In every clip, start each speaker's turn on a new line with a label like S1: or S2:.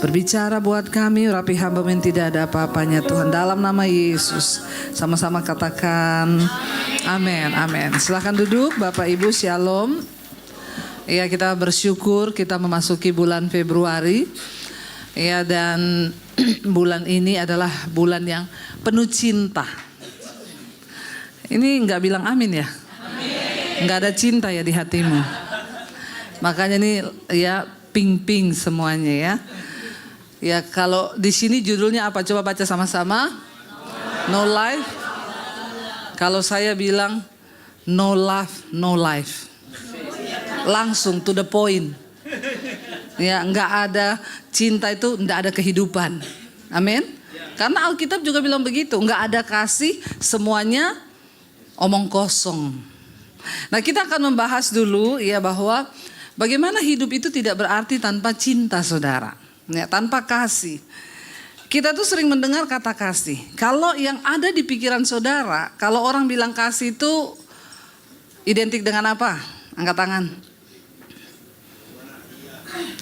S1: Berbicara buat kami, rapi hamba yang tidak ada apa-apanya Tuhan. Dalam nama Yesus, sama-sama katakan amin, amin. Silahkan duduk Bapak Ibu, shalom. Ya, kita bersyukur kita memasuki bulan Februari. Ya, dan bulan ini adalah bulan yang penuh cinta. Ini nggak bilang amin ya? Nggak ada cinta ya di hatimu. Makanya ini ya ping-ping semuanya ya. Ya, kalau di sini judulnya apa? Coba baca sama-sama. No life. Kalau saya bilang no love, no life. Langsung to the point. Ya, nggak ada cinta itu nggak ada kehidupan. Amin. Karena Alkitab juga bilang begitu. Nggak ada kasih, semuanya omong kosong. Nah, kita akan membahas dulu ya bahwa bagaimana hidup itu tidak berarti tanpa cinta, saudara. Ya, tanpa kasih. Kita tuh sering mendengar kata kasih. Kalau yang ada di pikiran saudara, kalau orang bilang kasih itu identik dengan apa? Angkat tangan.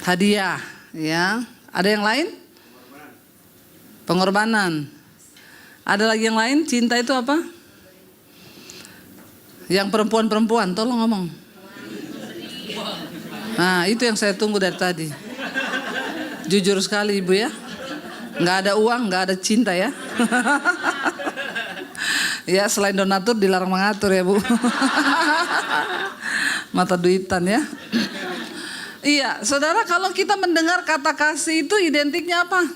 S1: Hadiah, ya. Ada yang lain? Pengorbanan. Ada lagi yang lain? Cinta itu apa? Yang perempuan-perempuan, tolong ngomong. Nah, itu yang saya tunggu dari tadi. Jujur sekali Ibu ya. Nggak ada uang, nggak ada cinta ya. Ya, selain donatur dilarang mengatur ya Bu. Mata duitan ya. Iya, saudara, kalau kita mendengar kata kasih itu identiknya apa?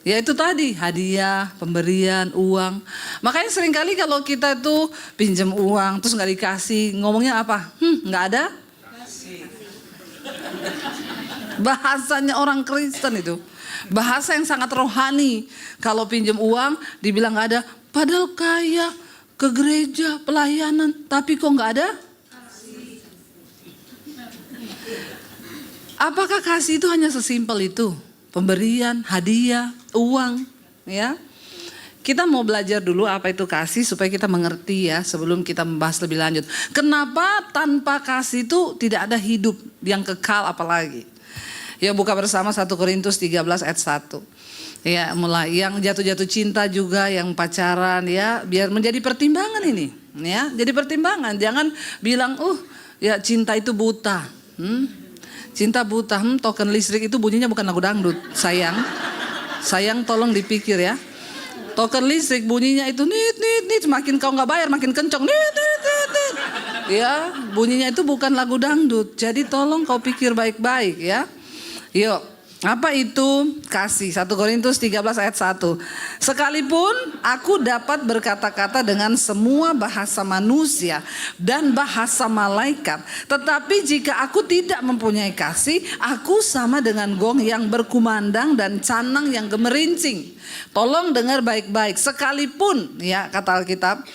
S1: Ya itu tadi, hadiah, pemberian, uang. Makanya seringkali kalau kita tuh pinjam uang terus nggak dikasih, ngomongnya apa? Nggak ada? Bahasanya orang Kristen itu. Bahasa yang sangat rohani. Kalau pinjam uang dibilang nggak ada. Padahal kaya, ke gereja, pelayanan. Tapi kok nggak ada? Apakah kasih itu hanya sesimpel itu? Pemberian, hadiah, uang, ya. Kita mau belajar dulu apa itu kasih supaya kita mengerti ya sebelum kita membahas lebih lanjut. Kenapa tanpa kasih itu tidak ada hidup yang kekal apalagi? Ya, buka bersama 1 Korintus 13 ayat 1. Ya, mulai yang jatuh-jatuh cinta juga, yang pacaran ya, biar menjadi pertimbangan ini, ya. Jadi pertimbangan, jangan bilang, ya cinta itu buta." Cinta buta, token listrik itu bunyinya bukan lagu dangdut, sayang. Sayang, tolong dipikir ya. Token listrik bunyinya itu nit, makin kau nggak bayar makin kencang nit. Ya, bunyinya itu bukan lagu dangdut. Jadi tolong kau pikir baik-baik ya. Yuk, apa itu kasih? 1 Korintus 13 ayat 1. "Sekalipun aku dapat berkata-kata dengan semua bahasa manusia dan bahasa malaikat, tetapi jika aku tidak mempunyai kasih, aku sama dengan gong yang berkumandang dan canang yang gemerincing." Tolong dengar baik-baik. Sekalipun, ya kata Alkitab,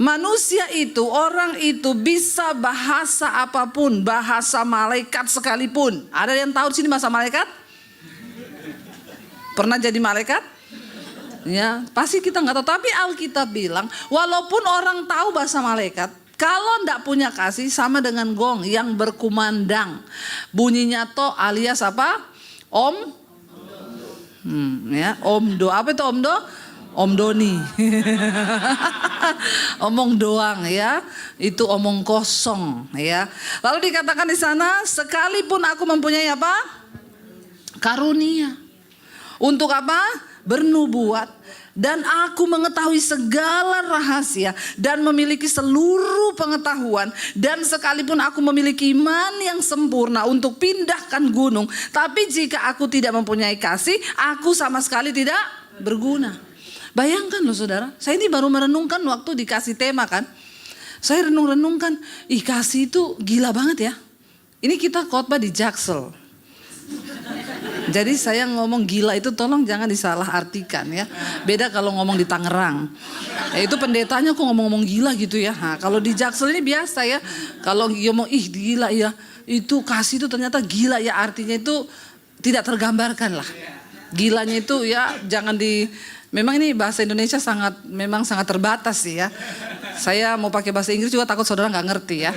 S1: manusia itu, orang itu bisa bahasa apapun, bahasa malaikat sekalipun. Ada yang tahu di sini bahasa malaikat? Pernah jadi malaikat? Ya, pasti kita nggak tahu. Tapi Alkitab bilang, walaupun orang tahu bahasa malaikat, kalau nggak punya kasih sama dengan gong yang berkumandang. Bunyinya to alias apa? Om. Ya, omdo. Apa itu omdo? Om Doni. Omong doang ya. Itu omong kosong ya. Lalu dikatakan di sana, sekalipun aku mempunyai apa? Karunia. Untuk apa? Bernubuat. Dan aku mengetahui segala rahasia dan memiliki seluruh pengetahuan. Dan sekalipun aku memiliki iman yang sempurna untuk pindahkan gunung, tapi jika aku tidak mempunyai kasih, aku sama sekali tidak berguna. Bayangkan loh saudara, saya ini baru merenungkan waktu dikasih tema kan. Saya renung-renungkan, kasih itu gila banget ya. Ini kita khotbah di Jaksel. Jadi saya ngomong gila itu tolong jangan disalah artikan ya. Beda kalau ngomong di Tangerang. Itu pendetanya kok ngomong-ngomong gila gitu ya. Nah, kalau di Jaksel ini biasa ya. Kalau ngomong gila ya, itu kasih itu ternyata gila ya, artinya itu tidak tergambarkan lah. Gilanya itu ya jangan di. Memang ini bahasa Indonesia memang sangat terbatas sih ya. Saya mau pakai bahasa Inggris juga takut saudara nggak ngerti ya.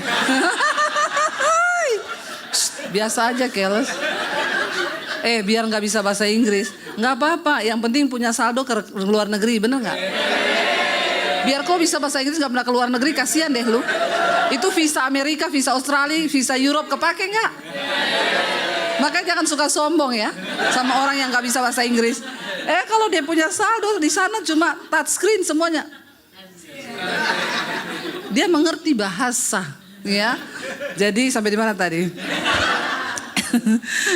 S1: Biasa aja keles. Biar nggak bisa bahasa Inggris, nggak apa-apa. Yang penting punya saldo ke luar negeri, bener nggak? Biar kau bisa bahasa Inggris nggak pernah ke luar negeri, kasihan deh lu. Itu visa Amerika, visa Australia, visa Europe kepake nggak? Makanya jangan suka sombong ya sama orang yang nggak bisa bahasa Inggris. Kalau dia punya saldo di sana cuma touchscreen semuanya. Dia mengerti bahasa, ya. Jadi sampai di mana tadi?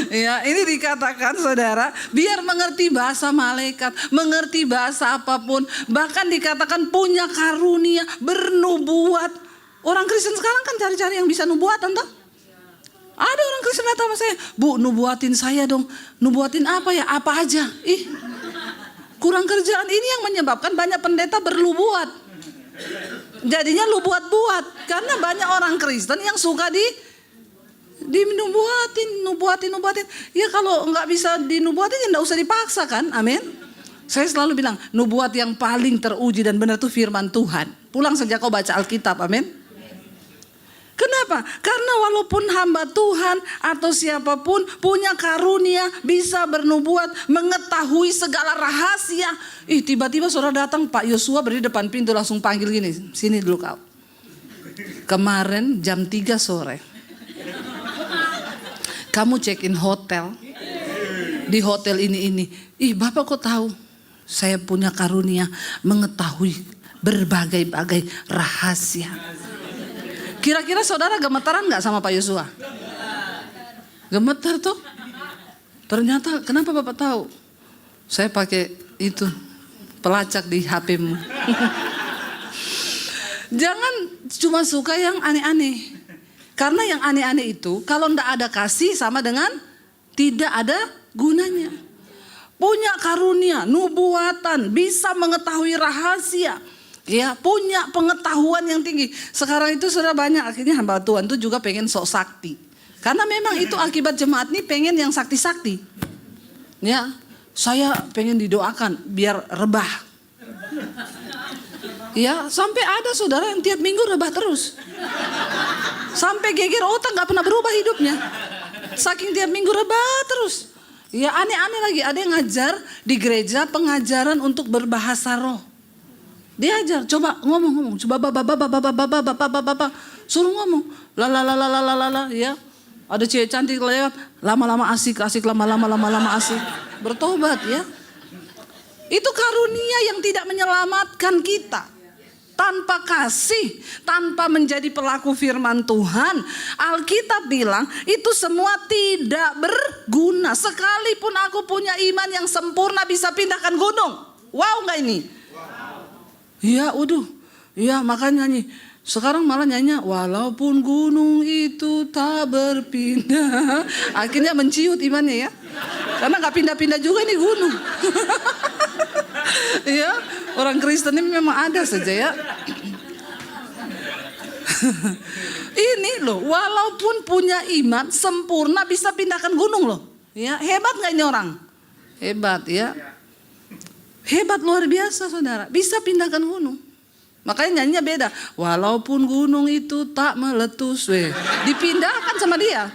S1: Ya, ini dikatakan saudara, biar mengerti bahasa malaikat, mengerti bahasa apapun, bahkan dikatakan punya karunia bernubuat. Orang Kristen sekarang kan cari-cari yang bisa nubuatan toh? Ada orang Kristen datang sama saya, "Bu, nubuatin saya dong." Nubuatin apa ya? Apa aja? Kurang kerjaan. Ini yang menyebabkan banyak pendeta bernubuat. Jadinya lu buat-buat karena banyak orang Kristen yang suka nubuatin. Ya kalau nggak bisa dinubuatin ya nggak usah dipaksa kan, amin. Saya selalu bilang nubuat yang paling teruji dan benar itu firman Tuhan. Pulang saja kau baca Alkitab, amin. Kenapa? Karena walaupun hamba Tuhan atau siapapun punya karunia bisa bernubuat, mengetahui segala rahasia. Tiba-tiba saudara datang, Pak Yosua berdiri depan pintu langsung panggil gini, "Sini dulu kau. Kemarin jam 3 sore. Kamu check in hotel. Di hotel ini. Bapak kok tahu? Saya punya karunia mengetahui berbagai-bagai rahasia." Kira-kira saudara gemetaran gak sama Pak Yosua? Gemetar tuh. Ternyata kenapa Bapak tahu? Saya pakai itu pelacak di HP-mu. Jangan cuma suka yang aneh-aneh. Karena yang aneh-aneh itu kalau ndak ada kasih sama dengan tidak ada gunanya. Punya karunia, nubuatan, bisa mengetahui rahasia. Ya, punya pengetahuan yang tinggi. Sekarang itu sudah banyak akhirnya hamba Tuhan itu juga pengen sok sakti. Karena memang itu akibat jemaat ini pengen yang sakti-sakti. Ya, saya pengen didoakan biar rebah. Ya, sampai ada saudara yang tiap minggu rebah terus. Sampai geger otak gak pernah berubah hidupnya. Saking tiap minggu rebah terus. Ya, aneh-aneh lagi. Ada yang ngajar di gereja pengajaran untuk berbahasa roh. Dia ajar, coba ngomong, coba bapak, suruh ngomong, la, ya. Ada cewek cantik lewat, lama-lama asik, lama-lama asik, bertobat ya. Itu karunia yang tidak menyelamatkan kita. Tanpa kasih, tanpa menjadi pelaku firman Tuhan, Alkitab bilang itu semua tidak berguna. Sekalipun aku punya iman yang sempurna bisa pindahkan gunung. Wow nggak ini? Iya, iya makanya nyanyi. Sekarang malah nyanyinya walaupun gunung itu tak berpindah. Akhirnya menciut imannya ya. Karena gak pindah-pindah juga ini gunung. Ya, orang Kristen ini memang ada saja ya. Ini loh, walaupun punya iman sempurna bisa pindahkan gunung loh. Ya, hebat gak ini orang? Hebat ya. Hebat luar biasa saudara, bisa pindahkan gunung. Makanya nyanyinya beda. Walaupun gunung itu tak meletus, dipindahkan sama dia.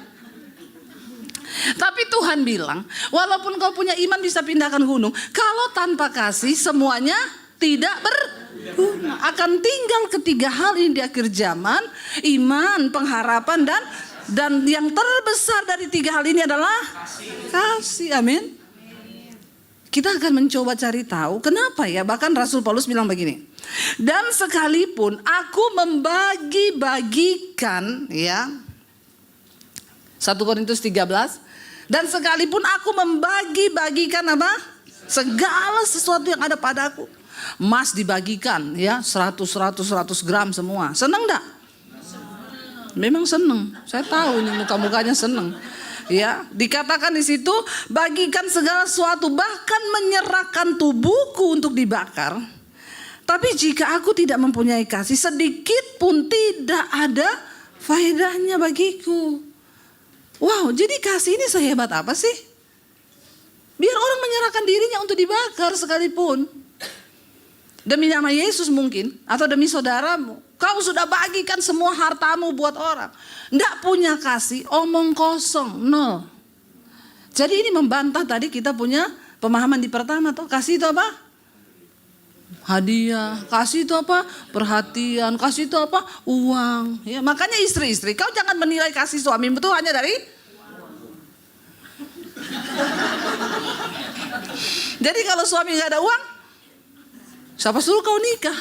S1: Tapi Tuhan bilang, walaupun kau punya iman bisa pindahkan gunung, kalau tanpa kasih semuanya tidak berguna. Akan tinggal ketiga hal ini di akhir zaman, iman, pengharapan dan yang terbesar dari tiga hal ini adalah kasih. Amin. Kita akan mencoba cari tahu kenapa ya. Bahkan Rasul Paulus bilang begini. Dan sekalipun aku membagi-bagikan ya. 1 Korintus 13. Dan sekalipun aku membagi-bagikan apa? Segala sesuatu yang ada padaku. Emas dibagikan ya. 100 gram semua. Senang enggak? Memang senang. Saya tahu ini muka-mukanya senang. Ya, dikatakan di situ bagikan segala sesuatu, bahkan menyerahkan tubuhku untuk dibakar. Tapi jika aku tidak mempunyai kasih, sedikit pun tidak ada faedahnya bagiku. Wow, jadi kasih ini sehebat apa sih? Biar orang menyerahkan dirinya untuk dibakar sekalipun. Demi nama Yesus mungkin, atau demi saudaramu. Kau sudah bagikan semua hartamu buat orang. Nggak punya kasih, omong kosong, nol. Jadi ini membantah tadi kita punya pemahaman di pertama tuh. Kasih itu apa? Hadiah. Kasih itu apa? Perhatian. Kasih itu apa? Uang. Ya, makanya istri-istri, kau jangan menilai kasih suamimu itu hanya dari. Jadi kalau suami gak ada uang, siapa suruh kau nikah?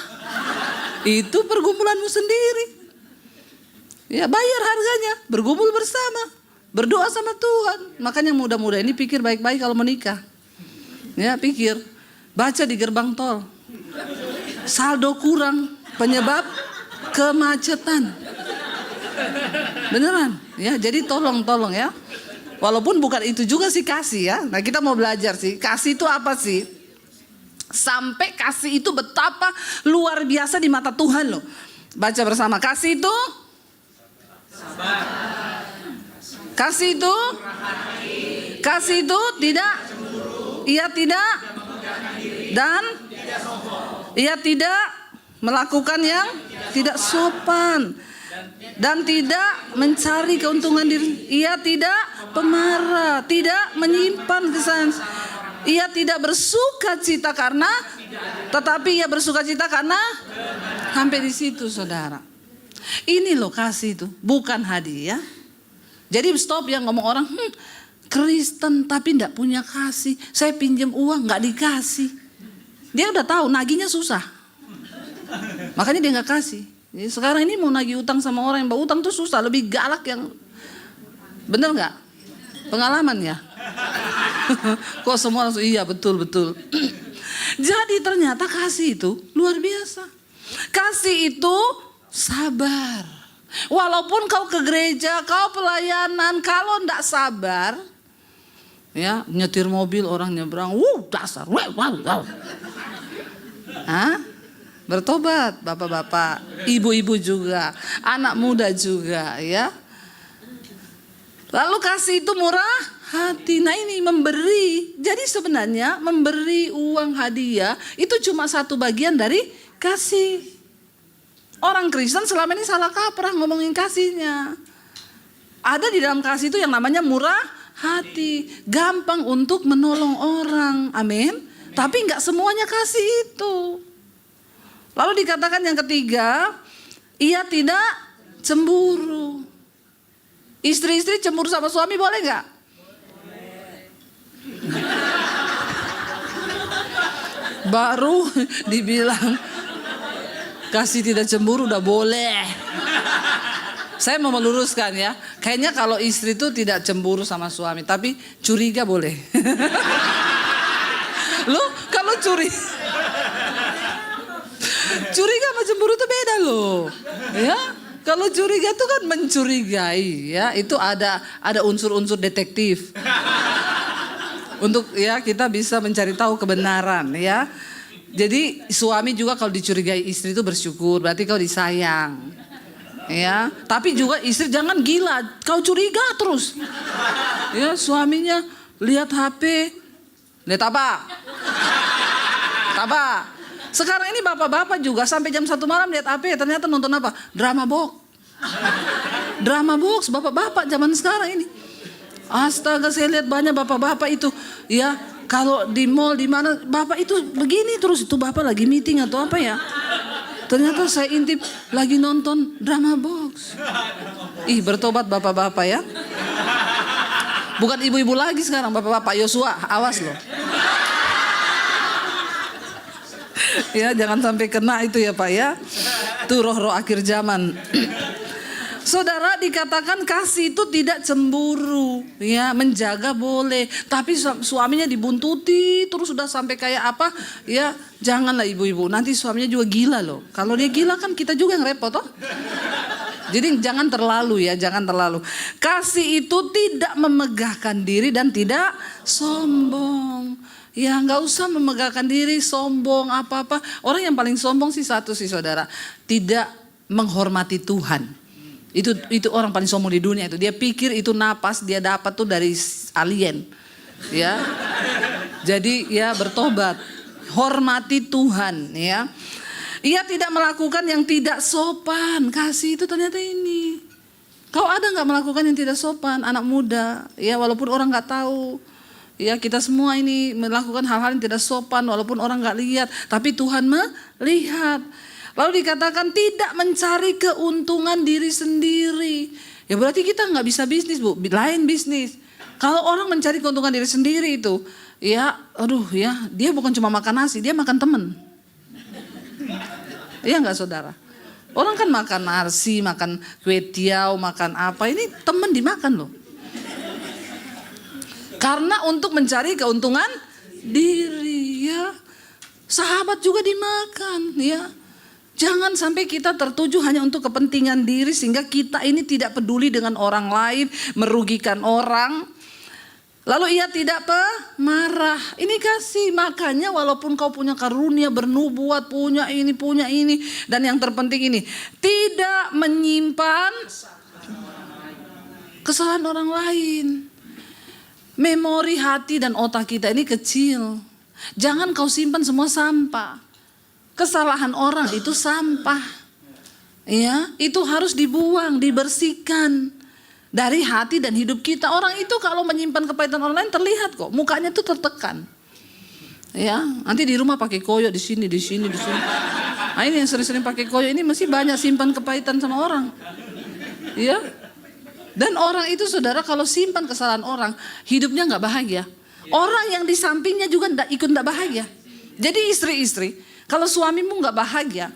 S1: Itu pergumulanmu sendiri. Ya bayar harganya, bergumul bersama, berdoa sama Tuhan. Makanya muda-muda ini pikir baik-baik kalau menikah. Ya pikir, baca di gerbang tol. Saldo kurang, penyebab kemacetan. Beneran, ya jadi tolong ya. Walaupun bukan itu juga sih kasih ya. Nah kita mau belajar sih, kasih itu apa sih? Sampai kasih itu betapa luar biasa di mata Tuhan loh. Baca bersama, kasih itu sabar. Kasih itu kasih itu tidak, ia tidak, dan ia tidak melakukan yang tidak sopan dan tidak mencari keuntungan diri. Ia tidak pemarah, tidak menyimpan kesalahan. Ia tidak bersuka cita karena, tetapi ia bersuka cita karena. Sampai di situ saudara. Ini loh kasih itu, bukan hadiah. Jadi stop yang ngomong orang, Kristen tapi enggak punya kasih. Saya pinjam uang enggak dikasih. Dia udah tahu nagihnya susah. Makanya dia enggak kasih. Jadi sekarang ini mau nagih utang sama orang yang bawa utang tuh susah, lebih galak yang. Bener enggak? Pengalaman ya? Kok semua langsung iya betul. Jadi ternyata kasih itu luar biasa. Kasih itu sabar. Walaupun kau ke gereja, kau pelayanan, kalau ndak sabar, ya nyetir mobil orang nyebrang, dasar, bertobat bapak-bapak, ibu-ibu juga, anak muda juga, ya. Lalu kasih itu murah hati. Nah ini memberi. Jadi sebenarnya memberi uang hadiah itu cuma satu bagian dari kasih. Orang Kristen selama ini salah kaprah ngomongin kasihnya. Ada di dalam kasih itu yang namanya murah hati. Gampang untuk menolong orang. Amin. Tapi gak semuanya kasih itu. Lalu dikatakan yang ketiga, ia tidak cemburu. Istri-istri cemburu sama suami boleh gak? Baru dibilang kasih tidak cemburu udah boleh. Saya mau meluruskan ya. Kayaknya kalau istri itu tidak cemburu sama suami, tapi curiga boleh. Loh, kalau curiga sama cemburu itu beda loh. Ya. Kalau curiga itu kan mencurigai ya, itu ada unsur-unsur detektif. Untuk ya kita bisa mencari tahu kebenaran ya. Jadi suami juga kalau dicurigai istri itu bersyukur, berarti kau disayang. Ya, tapi juga istri jangan gila, kau curiga terus. Ya, suaminya lihat HP, lihat apa? Sekarang ini bapak-bapak juga sampai jam 1 malam lihat HP, ternyata nonton apa? Drama box. Drama box bapak-bapak zaman sekarang ini. Astaga, saya lihat banyak bapak-bapak itu ya, kalau di mall di mana bapak itu begini terus, itu bapak lagi meeting atau apa ya. Ternyata saya intip lagi nonton drama box. Ih, bertobat bapak-bapak ya. Bukan ibu-ibu lagi sekarang, bapak-bapak. Yosua, awas loh. Ya, jangan sampai kena itu ya Pak ya. Itu roh-roh akhir zaman. Saudara, dikatakan kasih itu tidak cemburu, ya, menjaga boleh, tapi suaminya dibuntuti terus sudah sampai kayak apa, ya, janganlah ibu-ibu, nanti suaminya juga gila loh. Kalau dia gila kan kita juga yang repot toh. Jadi jangan terlalu ya, jangan terlalu. Kasih itu tidak memegahkan diri dan tidak sombong. Ya nggak usah memegahkan diri, sombong apa-apa. Orang yang paling sombong sih satu sih saudara, tidak menghormati Tuhan. Itu orang paling sombong di dunia itu. Dia pikir itu napas dia dapat tuh dari alien. Ya. Jadi ya bertobat, hormati Tuhan ya. Ia tidak melakukan yang tidak sopan. Kasih itu ternyata ini. Kau ada nggak melakukan yang tidak sopan, anak muda? Ya walaupun orang nggak tahu. Ya kita semua ini melakukan hal-hal yang tidak sopan walaupun orang nggak lihat, tapi Tuhan melihat. Lalu dikatakan tidak mencari keuntungan diri sendiri. Ya berarti kita nggak bisa bisnis, Bu, lain bisnis. Kalau orang mencari keuntungan diri sendiri itu, ya aduh ya, dia bukan cuma makan nasi, dia makan teman. Iya nggak saudara? Orang kan makan nasi, makan kue tiaw, makan apa, ini teman dimakan loh. Karena untuk mencari keuntungan diri ya. Sahabat juga dimakan ya. Jangan sampai kita tertuju hanya untuk kepentingan diri sehingga kita ini tidak peduli dengan orang lain, merugikan orang. Lalu ia tidak marah. Ini kasih, makanya walaupun kau punya karunia bernubuat, punya ini dan yang terpenting ini, tidak menyimpan kesalahan orang lain. Memori hati dan otak kita ini kecil. Jangan kau simpan semua sampah. Kesalahan orang itu sampah. Ya, itu harus dibuang, dibersihkan dari hati dan hidup kita. Orang itu kalau menyimpan kepahitan orang lain terlihat kok, mukanya tuh tertekan. Ya, nanti di rumah pakai koyo di sini. Nah, ini yang sering-sering pakai koyo ini masih banyak simpan kepahitan sama orang. Ya. Dan orang itu saudara kalau simpan kesalahan orang, hidupnya nggak bahagia. Orang yang di sampingnya juga ikut nggak bahagia. Jadi istri-istri, kalau suamimu nggak bahagia,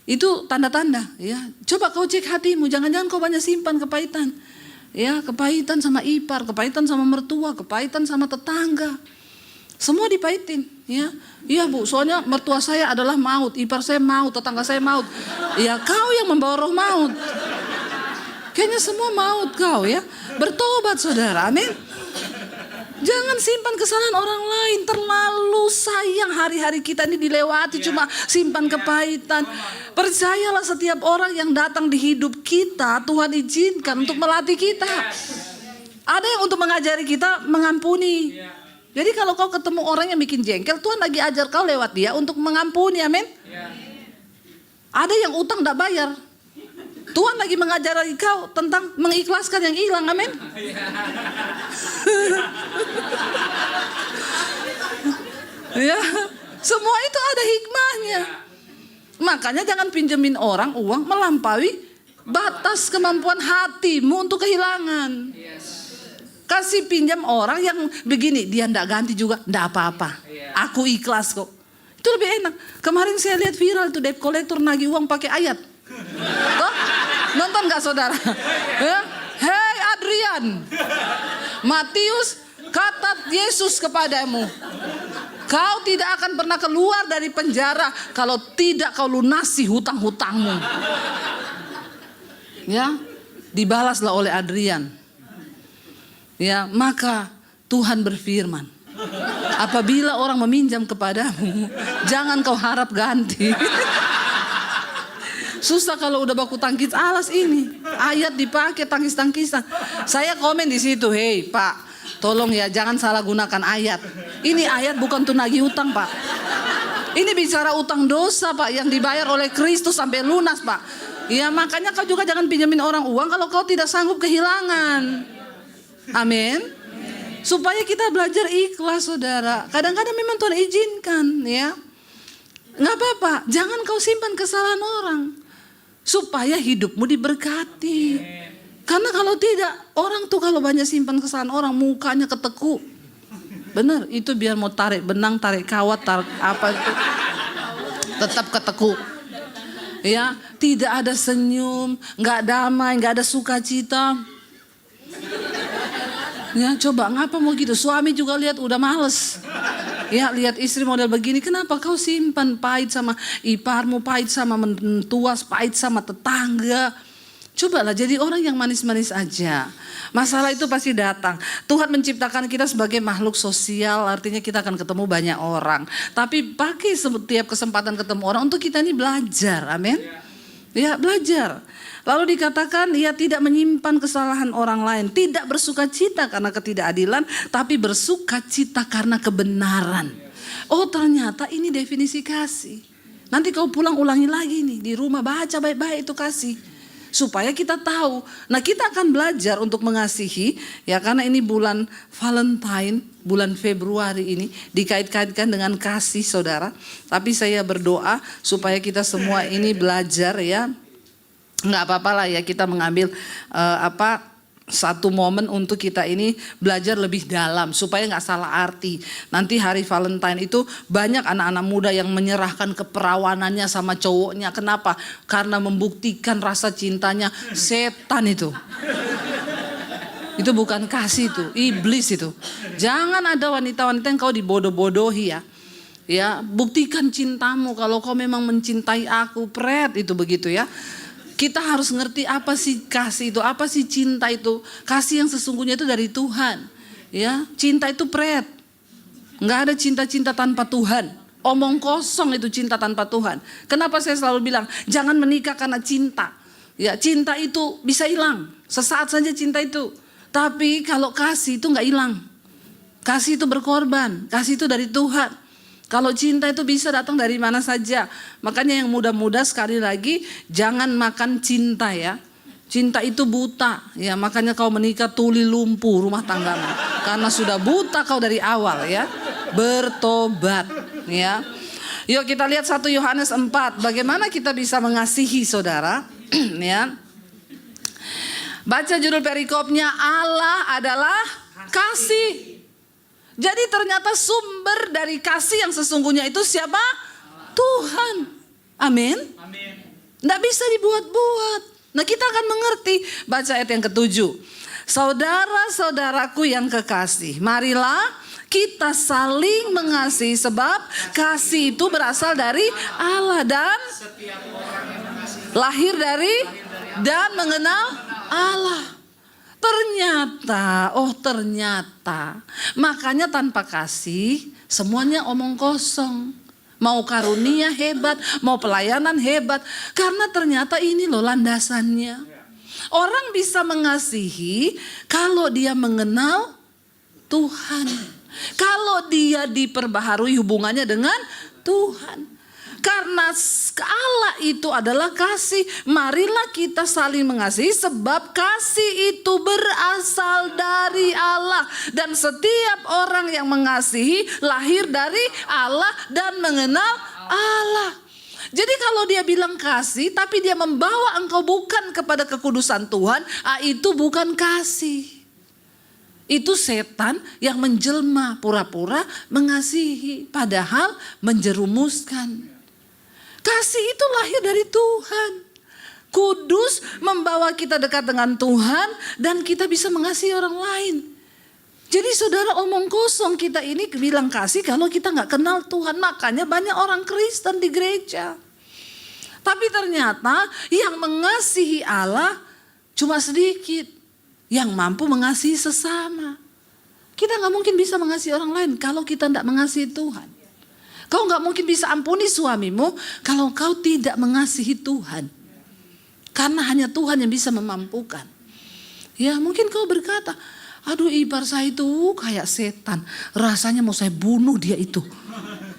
S1: itu tanda-tanda. Ya, coba kau cek hatimu, jangan-jangan kau banyak simpan kepahitan. Ya, kepahitan sama ipar, kepahitan sama mertua, kepahitan sama tetangga. Semua dipahitin. Ya, iya Bu, soalnya mertua saya adalah maut, ipar saya maut, tetangga saya maut. Ya, kau yang membawa roh maut. Kayaknya semua maut kau ya. Bertobat saudara, amin. Jangan simpan kesalahan orang lain. Terlalu sayang hari-hari kita ini dilewati cuma simpan kepahitan. Percayalah setiap orang yang datang di hidup kita Tuhan izinkan untuk melatih kita. Ada yang untuk mengajari kita mengampuni. Jadi kalau kau ketemu orang yang bikin jengkel, Tuhan lagi ajar kau lewat dia untuk mengampuni, amin. Ada yang utang tidak bayar, Tuhan lagi mengajari kau tentang mengikhlaskan yang hilang, amin. Ya, semua itu ada hikmahnya. Makanya jangan pinjemin orang uang melampaui batas kemampuan hatimu untuk kehilangan. Kasih pinjam orang yang begini, dia ndak ganti juga, ndak apa-apa. Aku ikhlas kok. Itu lebih enak. Kemarin saya lihat viral tuh debt collector nagih uang pakai ayat. Toh? Nonton gak saudara? Ya? Hei Adrian, Matius kata Yesus kepadamu, kau tidak akan pernah keluar dari penjara kalau tidak kau lunasi hutang-hutangmu. Ya, dibalaslah oleh Adrian. Ya, maka Tuhan berfirman, apabila orang meminjam kepadamu, jangan kau harap ganti. Susah kalau udah baku tangkis alas ini. Ayat dipakai tangkis-tangkisan. Saya komen di situ, hei Pak, tolong ya jangan salah gunakan ayat. Ini ayat bukan untuk nagih utang Pak. Ini bicara utang dosa Pak yang dibayar oleh Kristus sampai lunas Pak. Ya makanya kau juga jangan pinjamin orang uang kalau kau tidak sanggup kehilangan. Amin. Supaya kita belajar ikhlas saudara. Kadang-kadang memang Tuhan izinkan ya. Nggak apa-apa, jangan kau simpan kesalahan orang. Supaya hidupmu diberkati. Karena kalau tidak, orang tuh kalau banyak simpan kesalahan orang, mukanya ketekuk. Benar, itu biar mau tarik benang, tarik kawat, tarik apa itu, tetap ketekuk. Ya, tidak ada senyum, nggak damai, nggak ada sukacita. Ya, coba ngapa mau gitu? Suami juga lihat udah males. Ya, lihat istri model begini, kenapa kau simpan pahit sama iparmu, pahit sama mentua, pahit sama tetangga. Cobalah jadi orang yang manis-manis aja. Masalah itu pasti datang. Tuhan menciptakan kita sebagai makhluk sosial, artinya kita akan ketemu banyak orang. Tapi pakai setiap kesempatan ketemu orang untuk kita ini belajar, amin. Ya, belajar. Lalu dikatakan ia tidak menyimpan kesalahan orang lain, tidak bersuka cita karena ketidakadilan, tapi bersuka cita karena kebenaran. Oh ternyata ini definisi kasih. Nanti kau pulang ulangi lagi nih di rumah, baca baik-baik itu kasih. supaya kita tahu. Nah, kita akan belajar untuk mengasihi ya, karena ini bulan Valentine, bulan Februari ini dikait-kaitkan dengan kasih saudara. Tapi saya berdoa supaya kita semua ini belajar ya. Nggak apa-apa lah ya kita mengambil satu momen untuk kita ini belajar lebih dalam supaya nggak salah arti. Nanti hari Valentine itu banyak anak-anak muda yang menyerahkan keperawanannya sama cowoknya. Kenapa? Karena membuktikan rasa cintanya. Setan itu. Itu bukan kasih, itu iblis itu. Jangan ada wanita-wanita yang kau dibodoh-bodohi ya. Ya, buktikan cintamu kalau kau memang mencintai aku, itu begitu ya. Kita harus ngerti apa sih kasih itu, apa sih cinta itu. Kasih yang sesungguhnya itu dari Tuhan. Ya, cinta itu nggak ada cinta-cinta tanpa Tuhan. Omong kosong itu cinta tanpa Tuhan. Kenapa saya selalu bilang jangan menikah karena cinta. Ya, cinta itu bisa hilang, sesaat saja cinta itu. Tapi kalau kasih itu nggak hilang. Kasih itu berkorban, kasih itu dari Tuhan. Kalau cinta itu bisa datang dari mana saja. Makanya yang muda-muda sekali lagi jangan makan cinta ya. Cinta itu buta ya, makanya kau menikah tuli lumpuh rumah tanggamu. Karena sudah buta kau dari awal ya. Bertobat ya. Yuk kita lihat 1 Yohanes 4. Bagaimana kita bisa mengasihi saudara ya. Baca judul perikopnya, Allah adalah kasih. Jadi ternyata sumber dari kasih yang sesungguhnya itu siapa? Tuhan. Amin. Nggak bisa dibuat-buat. Nah, kita akan mengerti. Baca ayat yang ke-7. Saudara-saudaraku yang kekasih, marilah kita saling mengasihi sebab kasih itu berasal dari Allah dan lahir dari dan mengenal Allah. Ternyata, makanya tanpa kasih semuanya omong kosong. Mau karunia hebat, mau pelayanan hebat. Karena ternyata ini loh landasannya. Orang bisa mengasihi kalau dia mengenal Tuhan. Kalau dia diperbaharui hubungannya dengan Tuhan. Karena Allah itu adalah kasih. Marilah kita saling mengasihi sebab kasih itu berasal dari Allah. Dan setiap orang yang mengasihi lahir dari Allah dan mengenal Allah. Jadi kalau dia bilang kasih tapi dia membawa engkau bukan kepada kekudusan Tuhan, itu bukan kasih. Itu setan yang menjelma pura-pura mengasihi padahal menjerumuskan. Kasih itu lahir dari Tuhan. Kudus membawa kita dekat dengan Tuhan dan kita bisa mengasihi orang lain. Jadi saudara, omong kosong kita ini bilang kasih kalau kita nggak kenal Tuhan. Makanya banyak orang Kristen di gereja. Tapi ternyata yang mengasihi Allah cuma sedikit. Yang mampu mengasihi sesama. Kita nggak mungkin bisa mengasihi orang lain kalau kita nggak mengasihi Tuhan. Kau nggak mungkin bisa ampuni suamimu kalau kau tidak mengasihi Tuhan. Karena hanya Tuhan yang bisa memampukan. Ya mungkin kau berkata, aduh ipar saya itu kayak setan. Rasanya mau saya bunuh dia itu.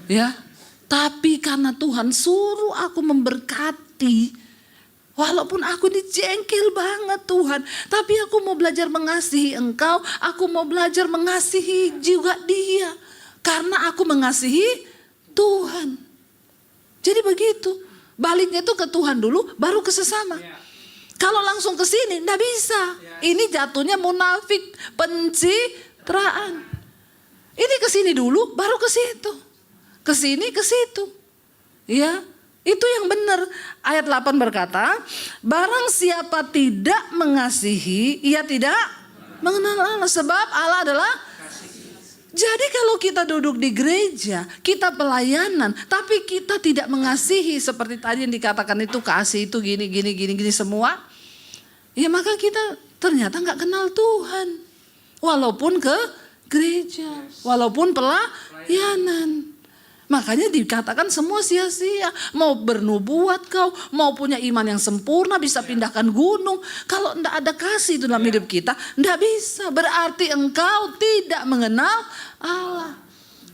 S1: Ya, tapi karena Tuhan suruh aku memberkati. Walaupun aku dijengkel banget Tuhan. Tapi aku mau belajar mengasihi engkau. Aku mau belajar mengasihi juga dia. Karena aku mengasihi Tuhan. Jadi begitu. Baliknya itu ke Tuhan dulu, baru ke sesama. Kalau langsung ke sini, enggak bisa. Ini jatuhnya munafik, pencitraan. Ini ke sini dulu, baru ke situ. Ke sini, ke situ. Ya, itu yang benar. Ayat 8 berkata, barang siapa tidak mengasihi, ia tidak mengenal Allah. Sebab Allah adalah. Jadi kalau kita duduk di gereja, kita pelayanan, tapi kita tidak mengasihi seperti tadi yang dikatakan itu kasih itu gini semua, ya maka kita ternyata nggak kenal Tuhan. Walaupun ke gereja, walaupun pelayanan. Makanya dikatakan semua sia-sia. Mau bernubuat kau, mau punya iman yang sempurna, bisa pindahkan gunung. Kalau tidak ada kasih dalam hidup kita, tidak bisa. Berarti engkau tidak mengenal Allah.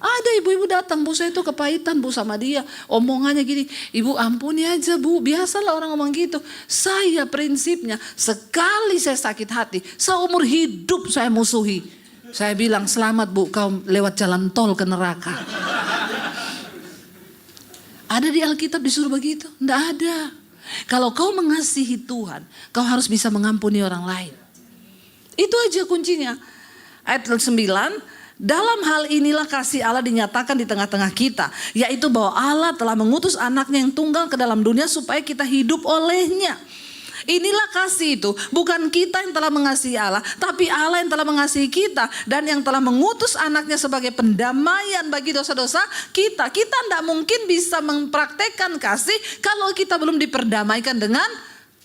S1: Ada ibu-ibu datang, Bu saya itu kepahitan Bu sama dia. Omongannya gini, Ibu ampuni aja Bu, biasalah orang ngomong gitu. Saya prinsipnya sekali saya sakit hati, seumur hidup saya musuhi. Saya bilang, selamat Bu, kau lewat jalan tol ke neraka. Ada di Alkitab disuruh begitu? Tidak ada. Kalau kau mengasihi Tuhan, kau harus bisa mengampuni orang lain. Itu aja kuncinya. Ayat 9, dalam hal inilah kasih Allah dinyatakan di tengah-tengah kita, yaitu bahwa Allah telah mengutus anaknya yang tunggal ke dalam dunia supaya kita hidup olehnya. Inilah kasih itu, bukan kita yang telah mengasihi Allah, tapi Allah yang telah mengasihi kita dan yang telah mengutus anaknya sebagai pendamaian bagi dosa-dosa kita. Kita tidak mungkin bisa mempraktekkan kasih kalau kita belum diperdamaikan dengan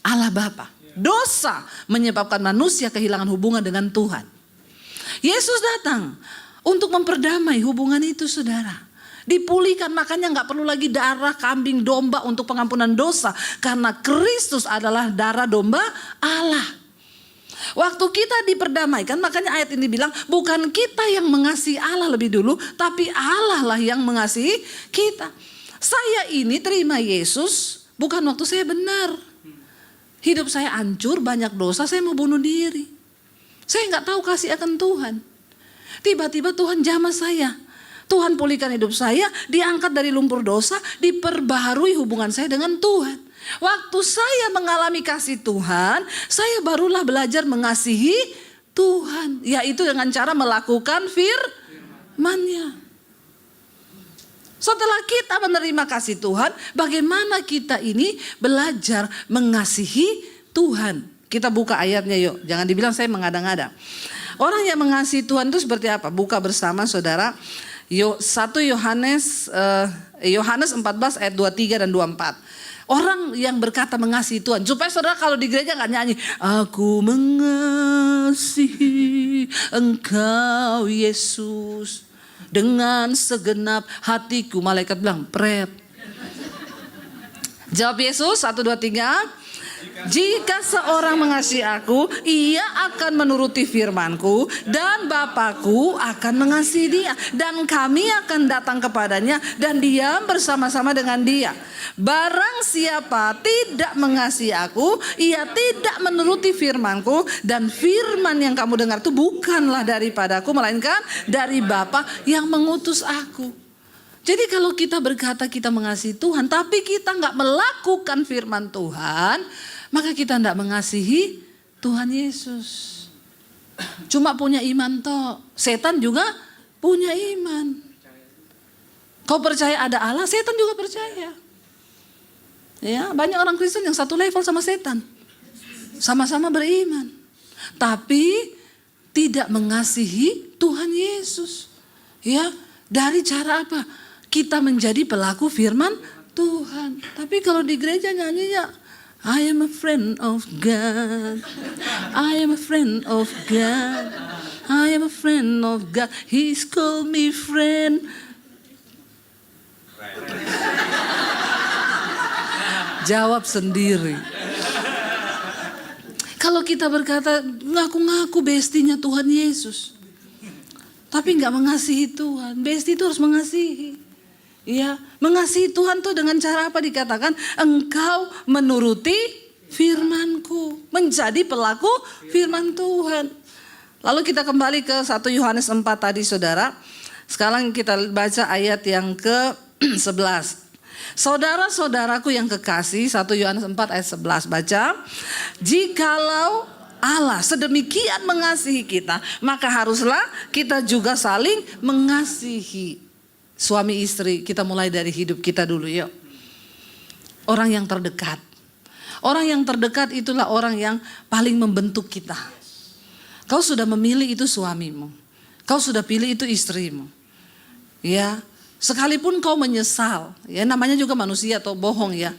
S1: Allah Bapa. Dosa menyebabkan manusia kehilangan hubungan dengan Tuhan. Yesus datang untuk memperdamai hubungan itu, saudara. Dipulihkan, makanya gak perlu lagi darah kambing domba untuk pengampunan dosa. Karena Kristus adalah darah domba Allah. Waktu kita diperdamaikan, makanya ayat ini bilang bukan kita yang mengasihi Allah lebih dulu, tapi Allah lah yang mengasihi kita. Saya ini terima Yesus bukan waktu saya benar. Hidup saya hancur, banyak dosa, saya mau bunuh diri. Saya gak tahu kasih akan Tuhan. Tiba-tiba Tuhan jamah saya. Tuhan pulihkan hidup saya, diangkat dari lumpur dosa, diperbaharui hubungan saya dengan Tuhan. Waktu saya mengalami kasih Tuhan, saya barulah belajar mengasihi Tuhan. Yaitu dengan cara melakukan firman-Nya. Setelah kita menerima kasih Tuhan, bagaimana kita ini belajar mengasihi Tuhan. Kita buka ayatnya yuk, jangan dibilang saya mengada-ngada. Orang yang mengasihi Tuhan itu seperti apa? Buka bersama saudara. 1 Yohanes 14 ayat 23 dan 24. Orang yang berkata mengasihi Tuhan. Supaya saudara kalau di gereja gak nyanyi, aku mengasihi Engkau Yesus dengan segenap hatiku. Malaikat bilang, pret. Jawab Yesus, 1, 2, 3. Jika seorang mengasihi aku, ia akan menuruti firman-Ku dan Bapa-Ku akan mengasihi dia. Dan kami akan datang kepadanya dan diam bersama-sama dengan dia. Barang siapa tidak mengasihi aku, ia tidak menuruti firman-Ku. Dan firman yang kamu dengar itu bukanlah daripadaku, melainkan dari Bapa yang mengutus aku. Jadi kalau kita berkata kita mengasihi Tuhan, tapi kita gak melakukan firman Tuhan, maka kita tidak mengasihi Tuhan Yesus. Cuma punya iman toh. Setan juga punya iman. Kau percaya ada Allah, setan juga percaya. Ya, banyak orang Kristen yang satu level sama setan. Sama-sama beriman. Tapi tidak mengasihi Tuhan Yesus. Ya, dari cara apa? Kita menjadi pelaku firman Tuhan. Tapi kalau di gereja nyanyinya, I am a friend of God. I am a friend of God. I am a friend of God. He's called me friend. Jawab sendiri. Kalau kita berkata ngaku-ngaku bestinya Tuhan Yesus, tapi nggak mengasihi Tuhan. Besti itu harus mengasihi. Ya, mengasihi Tuhan tuh dengan cara apa dikatakan? Engkau menuruti firman-Ku, menjadi pelaku firman Tuhan. Lalu kita kembali ke 1 Yohanes 4 tadi saudara. Sekarang kita baca ayat yang ke-11. Saudara-saudaraku yang kekasih, 1 Yohanes 4 ayat 11 baca. Jikalau Allah sedemikian mengasihi kita, maka haruslah kita juga saling mengasihi. Suami istri, kita mulai dari hidup kita dulu yuk. Orang yang terdekat. Orang yang terdekat itulah orang yang paling membentuk kita. Kau sudah memilih itu suamimu. Kau sudah pilih itu istrimu. Ya, sekalipun kau menyesal. Ya, namanya juga manusia atau bohong ya.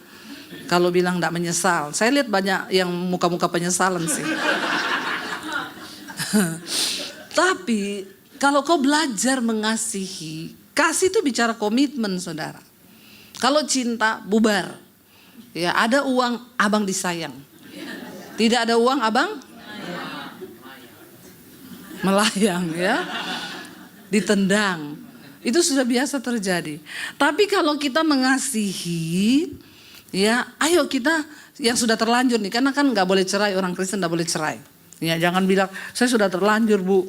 S1: Kalau bilang tidak menyesal. Saya lihat banyak yang muka-muka penyesalan sih. Tapi kalau kau belajar mengasihi, kasih itu bicara komitmen saudara. Kalau cinta bubar. Ya, ada uang abang disayang. Tidak ada uang abang melayang ya. Ditendang. Itu sudah biasa terjadi. Tapi kalau kita mengasihi, ya ayo kita yang sudah terlanjur nih, karena kan nggak boleh cerai, orang Kristen nggak boleh cerai. Ya jangan bilang saya sudah terlanjur bu.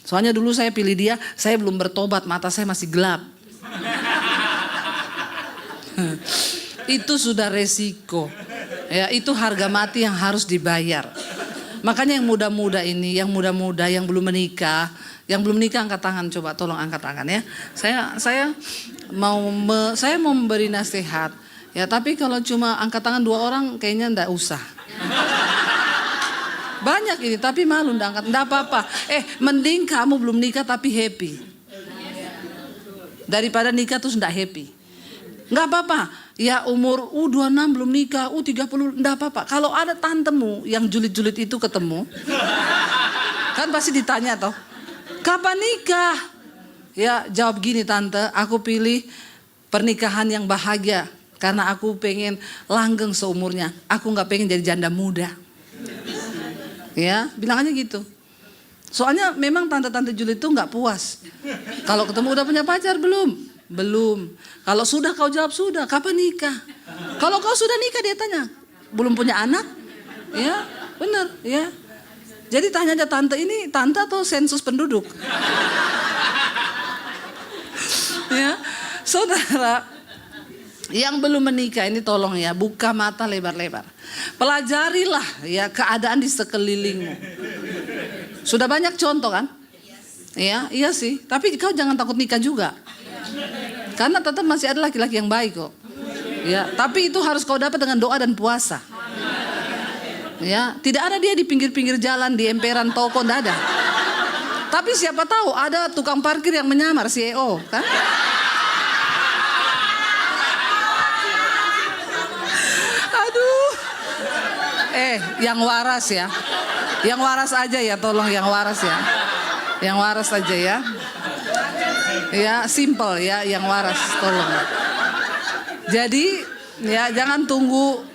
S1: Soalnya dulu saya pilih dia, saya belum bertobat, mata saya masih gelap. Itu sudah resiko. Ya itu harga mati yang harus dibayar. Makanya yang muda-muda ini, yang muda-muda yang belum menikah. Yang belum nikah angkat tangan, coba tolong angkat tangan ya. Saya mau memberi nasihat. Ya tapi kalau cuma angkat tangan 2 orang kayaknya ndak usah. Banyak ini tapi malu ndak angkat, ndak apa-apa. Mending kamu belum nikah tapi happy. Daripada nikah terus ndak happy. Nggak apa-apa. Ya umur 26 belum nikah, 30 ndak apa-apa. Kalau ada tantemu yang julid-julid itu ketemu, kan pasti ditanya toh. Kapan nikah? Ya jawab gini tante, aku pilih pernikahan yang bahagia. Karena aku pengen langgeng seumurnya. Aku gak pengen jadi janda muda. Ya bilang aja gitu. Soalnya memang tante-tante Juli itu gak puas. Kalau ketemu udah punya pacar belum? Belum. Kalau sudah kau jawab sudah, kapan nikah? Kalau kau sudah nikah dia tanya, belum punya anak? Ya benar ya. Jadi tanya aja tante, ini tante atau sensus penduduk? Ya, saudara yang belum menikah ini tolong ya, buka mata lebar-lebar. Pelajarilah ya keadaan di sekelilingmu. Sudah banyak contoh kan? Ya, iya sih. Tapi kau jangan takut nikah juga. Karena tetap masih ada laki-laki yang baik kok. Ya, tapi itu harus kau dapat dengan doa dan puasa. Ya, tidak ada dia di pinggir-pinggir jalan, di emperan toko, tidak ada. Tapi siapa tahu ada tukang parkir yang menyamar CEO, kan? Aduh. Yang waras ya. Yang waras aja ya, tolong yang waras ya. Yang waras aja ya. Ya, simple ya, yang waras, tolong. Jadi, ya jangan tunggu.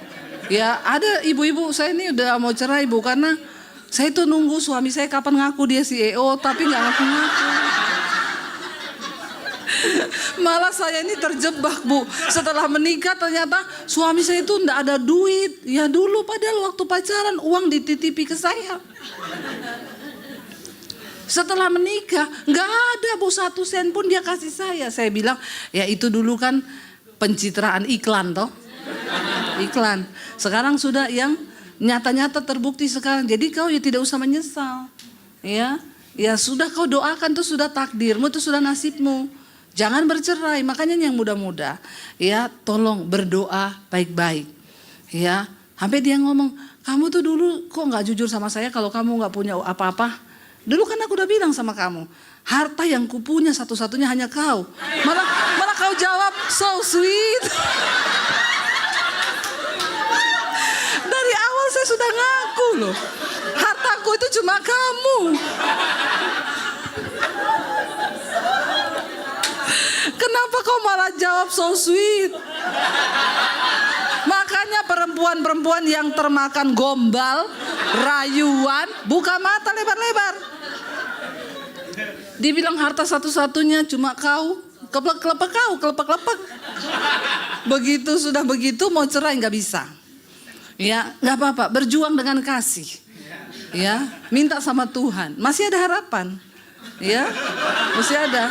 S1: Ya ada ibu-ibu, saya ini udah mau cerai bu, karena saya tuh nunggu suami saya kapan ngaku dia CEO tapi nggak ngaku-ngaku. Malah saya ini terjebak bu, setelah menikah ternyata suami saya itu nggak ada duit. Ya dulu padahal waktu pacaran uang dititipi ke saya. Setelah menikah nggak ada bu, 1 sen pun dia kasih saya. Saya bilang ya itu dulu kan pencitraan iklan toh. Iklan. Sekarang sudah yang nyata-nyata terbukti sekarang. Jadi kau ya tidak usah menyesal. Ya, ya sudah kau doakan, itu sudah takdirmu, itu sudah nasibmu. Jangan bercerai. Makanya yang muda-muda, ya tolong berdoa baik-baik. Ya, sampai dia ngomong, kamu tuh dulu kok nggak jujur sama saya kalau kamu nggak punya apa-apa. Dulu kan aku udah bilang sama kamu, harta yang kupunya satu-satunya hanya kau. Malah kau jawab so sweet. Dari awal saya sudah ngaku loh, hartaku itu cuma kamu. Kenapa kau malah jawab so sweet? Makanya perempuan-perempuan yang termakan gombal, rayuan, buka mata lebar-lebar. Dibilang harta satu-satunya cuma kau, kelepek-kelepek. Begitu sudah begitu mau cerai nggak bisa. Ya, nggak apa-apa, berjuang dengan kasih. Ya, minta sama Tuhan, masih ada harapan. Ya, masih ada.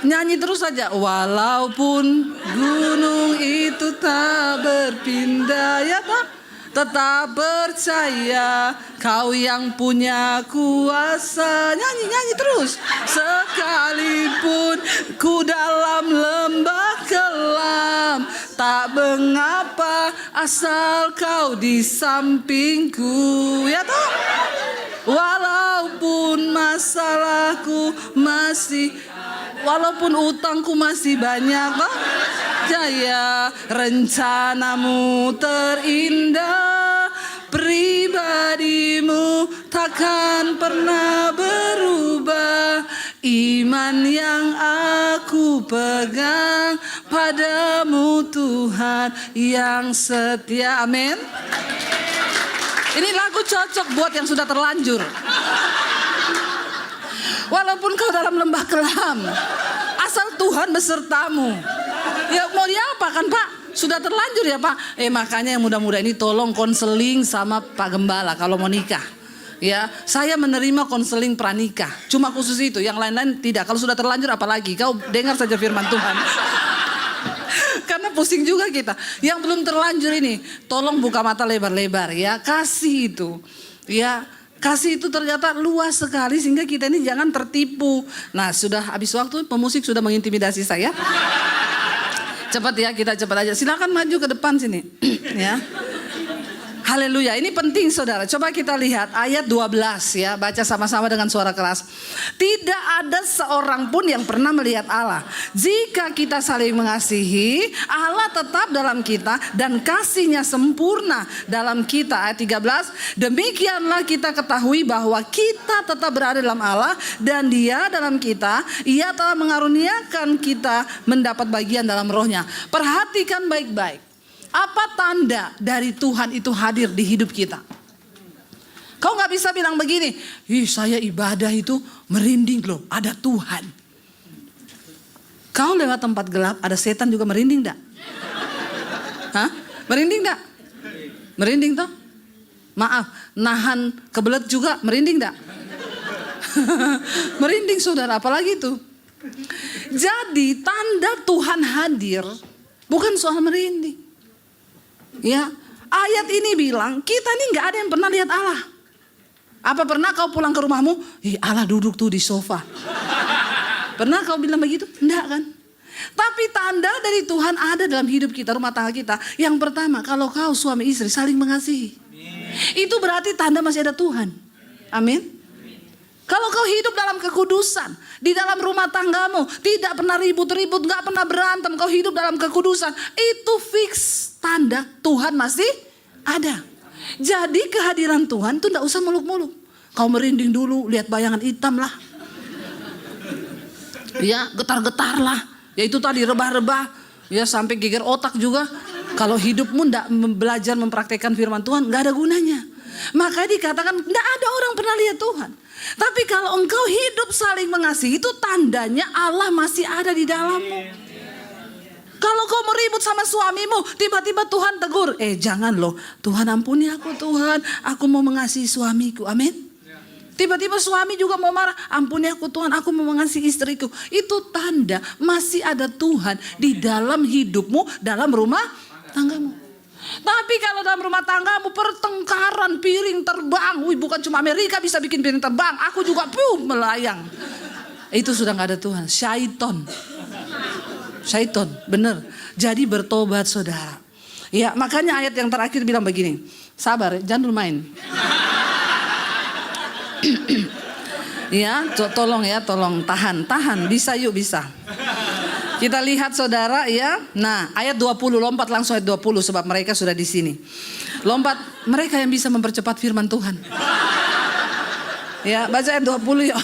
S1: Nyanyi terus saja, walaupun gunung itu tak berpindah, ya tak? Tetap percaya kau yang punya kuasa. Nyanyi terus. Sekalipun ku dalam lembah kelam, tak mengapa asal kau di sampingku. Ya toh? Walaupun masalahku masih, walaupun utangku masih banyak, toh? Jaya rencanamu terindah, pribadimu takkan pernah berubah. Iman yang aku pegang padamu Tuhan yang setia. Amin. Ini lagu cocok buat yang sudah terlanjur. Walaupun kau dalam lembah kelam, asal Tuhan besertamu. Ya mau diapakan Pak? Sudah terlanjur ya Pak. Makanya yang muda-muda ini tolong konseling sama Pak Gembala kalau mau nikah. Ya, saya menerima konseling pranikah. Cuma khusus itu, yang lain-lain tidak. Kalau sudah terlanjur apalagi, kau dengar saja firman Tuhan. Karena pusing juga kita. Yang belum terlanjur ini, tolong buka mata lebar-lebar ya. Kasih itu. Ya, kasih itu ternyata luas sekali sehingga kita ini jangan tertipu. Nah, sudah habis waktu, pemusik sudah mengintimidasi saya. Cepat ya, kita cepat aja. Silakan maju ke depan sini. Ya. Haleluya, ini penting saudara. Coba kita lihat ayat 12 ya. Baca sama-sama dengan suara keras. Tidak ada seorang pun yang pernah melihat Allah. Jika kita saling mengasihi, Allah tetap dalam kita dan kasih-Nya sempurna dalam kita. Ayat 13. Demikianlah kita ketahui bahwa kita tetap berada dalam Allah dan Dia dalam kita. Ia telah mengaruniakan kita mendapat bagian dalam roh-Nya. Perhatikan baik-baik. Apa tanda dari Tuhan itu hadir di hidup kita? Kau gak bisa bilang begini, saya ibadah itu merinding loh, ada Tuhan. Kau lewat tempat gelap, ada setan juga merinding gak? Hah? Merinding gak? Merinding toh? Maaf, nahan kebelet juga merinding gak? Merinding saudara, apalagi itu? Jadi tanda Tuhan hadir bukan soal merinding. Ya, ayat ini bilang kita nih nggak ada yang pernah lihat Allah. Apa pernah kau pulang ke rumahmu, Allah duduk tuh di sofa? Pernah kau bilang begitu? Enggak kan? Tapi tanda dari Tuhan ada dalam hidup kita, rumah tangga kita. Yang pertama, kalau kau suami istri saling mengasihi, itu berarti tanda masih ada Tuhan. Amin. Kalau kau hidup dalam kekudusan, di dalam rumah tanggamu, tidak pernah ribut-ribut, gak pernah berantem, kau hidup dalam kekudusan, itu fix tanda Tuhan masih ada. Jadi kehadiran Tuhan itu gak usah muluk-muluk. Kau merinding dulu, lihat bayangan hitam lah. Ya, getar-getar lah. Ya itu tadi rebah-rebah. Ya sampai geger otak juga. Kalau hidupmu gak belajar mempraktekkan firman Tuhan, gak ada gunanya. Maka dikatakan gak ada orang pernah lihat Tuhan. Tapi kalau engkau hidup saling mengasihi, itu tandanya Allah masih ada di dalammu. Kalau kau mau ribut sama suamimu, tiba-tiba Tuhan tegur, jangan loh, Tuhan ampuni aku Tuhan, aku mau mengasihi suamiku, amin. Tiba-tiba suami juga mau marah, ampuni aku Tuhan, aku mau mengasihi istriku. Itu tanda masih ada Tuhan di dalam hidupmu, dalam rumah tanggamu. Tapi kalau dalam rumah tanggamu pertengkaran, piring terbang, bukan cuma Amerika bisa bikin piring terbang, aku juga melayang. Itu sudah gak ada Tuhan, syaiton. Syaiton, bener. Jadi bertobat saudara. Ya, makanya ayat yang terakhir bilang begini, sabar, jangan dulu main. Ya, tolong ya, tolong tahan, bisa yuk, bisa. Kita lihat saudara ya. Nah, ayat 20, lompat langsung ayat 20 sebab mereka sudah di sini. Lompat, mereka yang bisa mempercepat firman Tuhan. Ya, baca ayat 20 yuk.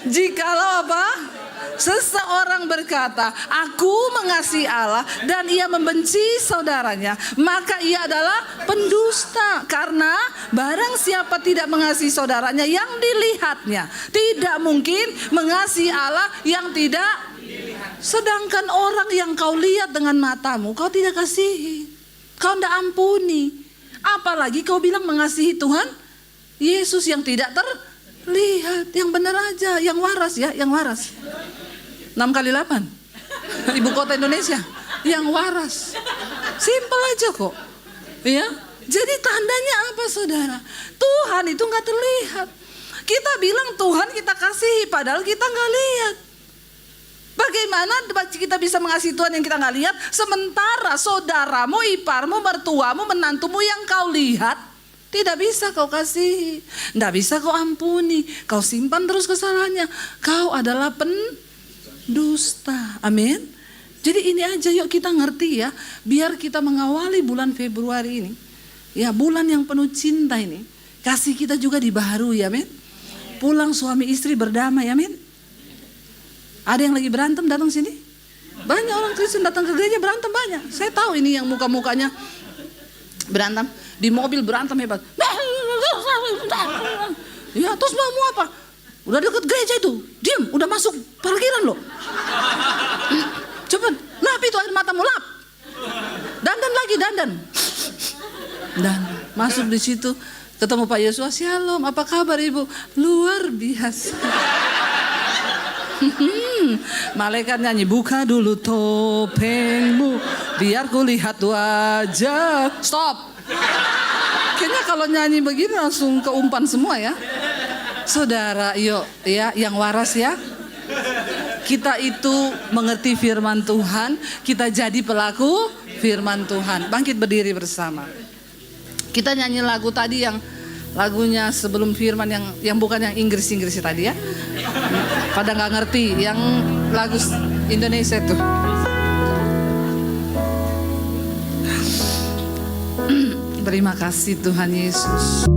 S1: Jikalau apa? Seseorang berkata, aku mengasihi Allah dan ia membenci saudaranya, maka ia adalah pendusta. Karena barang siapa tidak mengasihi saudaranya yang dilihatnya, tidak mungkin mengasihi Allah yang tidak. Sedangkan orang yang kau lihat dengan matamu, kau tidak kasihi, kau tidak ampuni. Apalagi kau bilang mengasihi Tuhan Yesus yang tidak terlihat. Yang benar aja, yang waras ya, yang waras. 6 kali 8 ibu kota Indonesia yang waras. Simpel aja kok ya. Jadi tandanya apa saudara? Tuhan itu gak terlihat. Kita bilang Tuhan kita kasihi padahal kita gak lihat. Bagaimana kita bisa mengasihi Tuhan yang kita gak lihat, sementara saudaramu, iparmu, mertuamu, menantumu yang kau lihat tidak bisa kau kasihi, tidak bisa kau ampuni, kau simpan terus kesalahannya. Kau adalah dusta, amin. Jadi ini aja yuk kita ngerti ya, biar kita mengawali bulan Februari ini, ya bulan yang penuh cinta ini, kasih kita juga dibaharui, amin. Pulang suami istri berdamai, amin. Ada yang lagi berantem datang sini, banyak orang Kristen datang ke gereja berantem banyak. Saya tahu ini yang muka-mukanya berantem, di mobil berantem hebat. Ya terus mau apa? Udah deket gereja itu, diam, udah masuk parkiran loh. Cepet, lap itu air matamu, lap. Dandan lagi, dandan. Dan masuk di situ, ketemu Pak Yosua, shalom, apa kabar ibu? Luar biasa. Malaikat nyanyi, buka dulu topengmu, biar kulihat wajah. Stop. Kayaknya kalau nyanyi begini langsung keumpan semua ya. Saudara, yuk ya, yang waras ya. Kita itu mengerti firman Tuhan, kita jadi pelaku firman Tuhan. Bangkit berdiri bersama. Kita nyanyi lagu tadi yang lagunya sebelum firman yang bukan yang Inggris tadi ya. Pada nggak ngerti yang lagu Indonesia tuh. Terima kasih Tuhan Yesus.